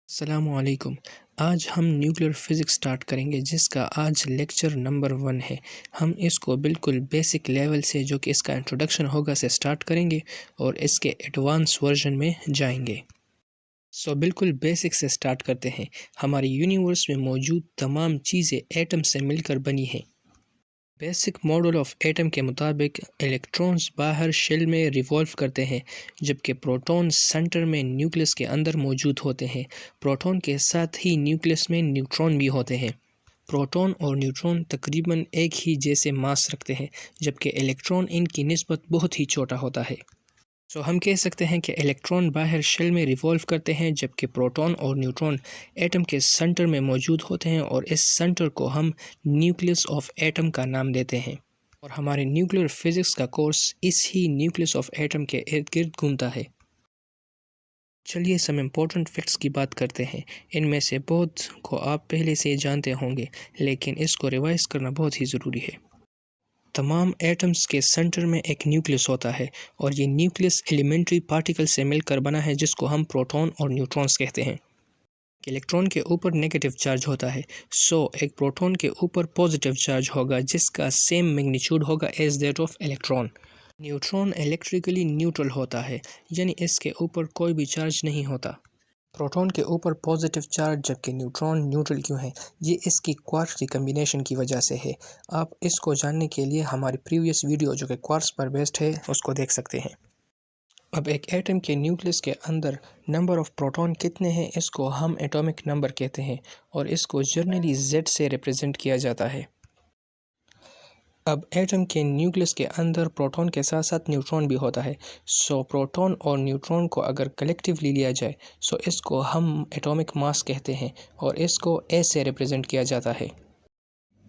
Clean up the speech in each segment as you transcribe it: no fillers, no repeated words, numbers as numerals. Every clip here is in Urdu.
السلام علیکم۔ آج ہم نیوکلیر فزکس سٹارٹ کریں گے جس کا آج لیکچر نمبر 1 ہے۔ ہم اس کو بالکل بیسک لیول سے جو کہ اس کا انٹروڈکشن ہوگا سے سٹارٹ کریں گے اور اس کے ایڈوانس ورژن میں جائیں گے۔ بالکل بیسک سے سٹارٹ کرتے ہیں۔ ہماری یونیورس میں موجود تمام چیزیں ایٹم سے مل کر بنی ہیں۔ بیسک ماڈل آف ایٹم کے مطابق الیکٹرونز باہر شیل میں ریوالو کرتے ہیں جبکہ پروٹون سینٹر میں نیوکلس کے اندر موجود ہوتے ہیں۔ پروٹون کے ساتھ ہی نیوکلس میں نیوٹرون بھی ہوتے ہیں۔ پروٹون اور نیوٹرون تقریباً ایک ہی جیسے ماس رکھتے ہیں جبکہ الیکٹرون ان کی نسبت بہت ہی چھوٹا ہوتا ہے۔ ہم کہہ سکتے ہیں کہ الیکٹرون باہر شیل میں ریوالو کرتے ہیں جبکہ پروٹون اور نیوٹرون ایٹم کے سینٹر میں موجود ہوتے ہیں اور اس سینٹر کو ہم نیوکلس آف ایٹم کا نام دیتے ہیں، اور ہمارے نیوکلیر فزکس کا کورس اس ہی نیوکلس آف ایٹم کے ارد گرد گھومتا ہے۔ چلیے سم امپورٹنٹ فیکٹس کی بات کرتے ہیں۔ ان میں سے بہت کو آپ پہلے سے جانتے ہوں گے لیکن اس کو ریوائز کرنا بہت ہی ضروری ہے۔ تمام ایٹمز کے سینٹر میں ایک نیوکلس ہوتا ہے اور یہ نیوکلس ایلیمنٹری پارٹیکل سے مل کر بنا ہے جس کو ہم پروٹون اور نیوٹرونز کہتے ہیں۔ الیکٹرون کے اوپر نیگیٹو چارج ہوتا ہے، ایک پروٹون کے اوپر پازیٹیو چارج ہوگا جس کا سیم میگنیچیوڈ ہوگا as that of electron. Neutron electrically neutral ہوتا ہے، یعنی اس کے اوپر کوئی بھی چارج نہیں ہوتا۔ پروٹون کے اوپر پازیٹیو چارج جبکہ نیوٹرون نیوٹرل کیوں ہے؟ یہ اس کی کوارٹز ریکمبینیشن کی وجہ سے ہے۔ آپ اس کو جاننے کے لیے ہماری پریویس ویڈیو جو کہ کوارٹز پر بیسڈ ہے اس کو دیکھ سکتے ہیں۔ اب ایک ایٹم کے نیوکلس کے اندر نمبر آف پروٹون کتنے ہیں اس کو ہم ایٹامک نمبر کہتے ہیں اور اس کو جرنلی Z سے ریپرزینٹ کیا جاتا ہے۔ اب ایٹم کے نیوکلس کے اندر پروٹون کے ساتھ ساتھ نیوٹرون بھی ہوتا ہے، پروٹون اور نیوٹرون کو اگر کلیکٹیولی لیا جائے اس کو ہم ایٹامک ماس کہتے ہیں اور اس کو A سے ریپرزینٹ کیا جاتا ہے۔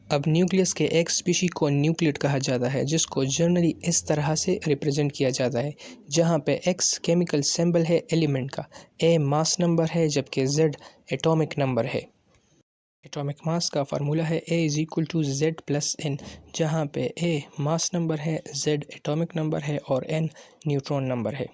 اب نیوکلس کے ایک اسپیشی کو نیوکلیٹ کہا جاتا ہے جس کو جرنلی اس طرح سے ریپرزینٹ کیا جاتا ہے جہاں پہ X کیمیکل سمبل ہے ایلیمنٹ کا، A ماس نمبر ہے جبکہ Z ایٹامک نمبر ہے۔ ایٹامک ماس کا فارمولا ہے A=Z+N، جہاں پہ A ماس نمبر ہے، Z ایٹامک نمبر ہے اور N نیوٹرون نمبر ہے۔